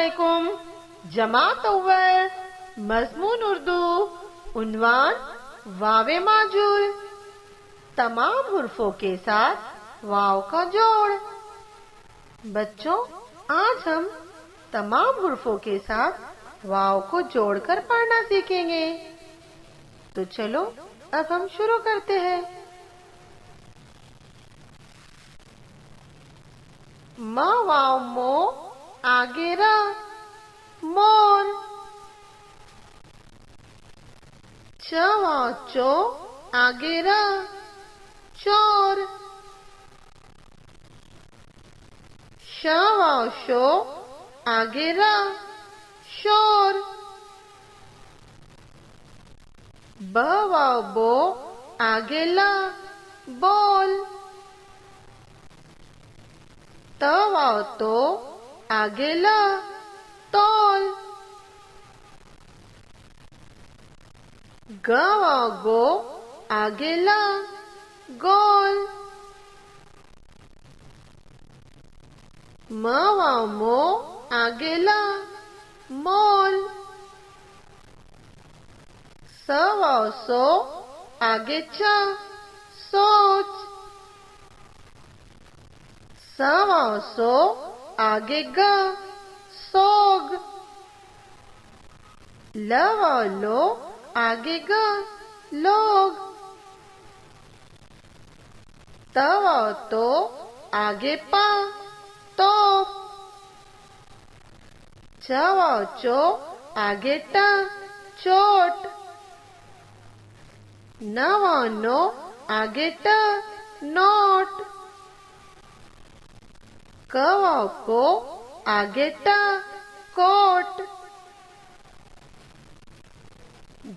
अस्सलामुअलैकुम। जमात अव्वल मज़मून उर्दू उन्वान वावे माजूर। तमाम हुर्फों के साथ वाव का जोड़। बच्चों, आज हम तमाम हुर्फों के साथ वाव को जोड़कर पढ़ना सीखेंगे। तो चलो अब हम शुरू करते हैं। म वाव मो आगे र मोर। च वाव चो आगे र चोर। श वाव शो आगे र शोर। ब वाव बो आगे ल बोल। त वाव तो आगे ल तोल। ग वाव गो आगे ल गोल। म वाव मो आगे ल मोल। स वाव सो आगे च सोच। स वाव सो आगे ग सोग। ल वाव लो आगे ग लोग। त वाव तो आगे पा तोप। च वाव चो आगे ट चोट। न वाव नो आगे ट नोट। क वाव को आगे ट कोट।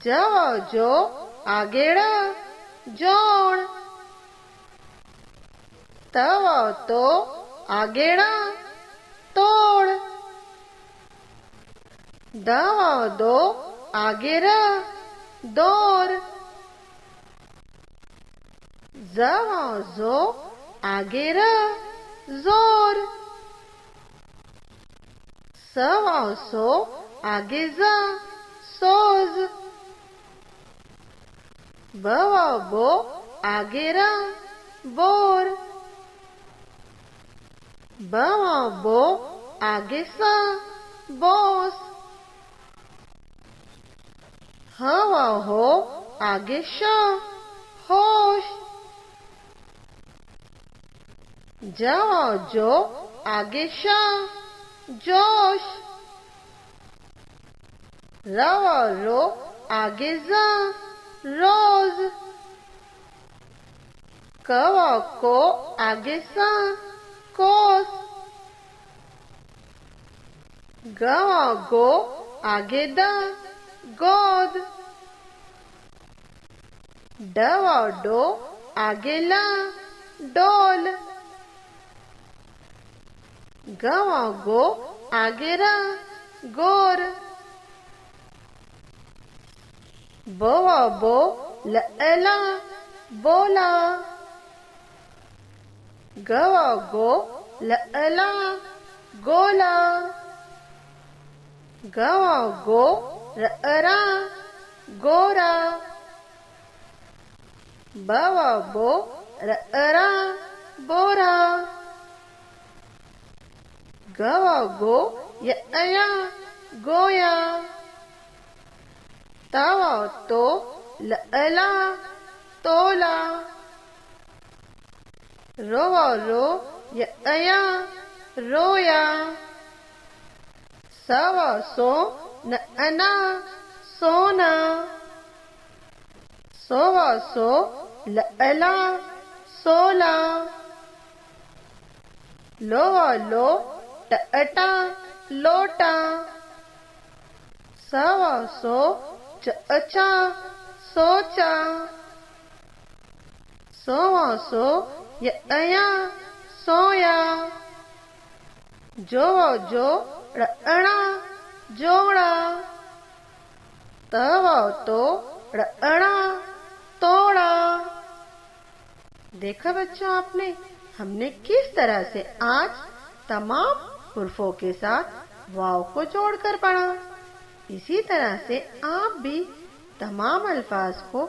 ज वाव जो आगे ड़ जोड़। त वाव तो आगे ड़ तोड़। द वाव दो आगे र दोर। ज वाव जो आगे र जोर। स वाव सो आगे ज सोज। ब वाव बो आगे र बोर। ब वाव बो आगे स बोस। ह वाव हो आगे श होश। ज वाव जो आगे श जोश। र वाव रो आगे ज रोज। क वाव को आगे स कोस। ग वाव गो आगे द गोद। ड वाव डो आगे ल डोल। ग वाव गो आगे र गोर। ब वाव बो ल बोला। ग वाव गो ल गोला। ग वाव गो र गोरा। ब वाव बो र बोरा। ग वाव गो य गोया। त वाव तो ल तोला। रो वाव रो य रोया। स वाव सो न सोना। सो वाव सो ल सोला। लो वाव लो ट लोटा। स वाव सो च सोचा। सो वाव सो य सोया। जो वाव जो ड़ जोड़ा। त वाव तो ड़ तोड़ा। देखा बच्चों आपने, हमने किस तरह से आज तमाम हुर्फों के साथ वाव को जोड़कर पढ़ा। इसी तरह से आप भी तमाम अल्फाज को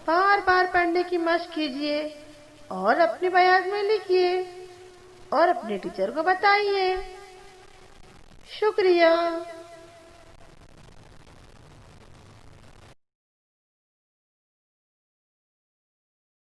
बार बार पढ़ने की मशक कीजिए और अपनी बयान में लिखिए और अपने टीचर को बताइए। शुक्रिया।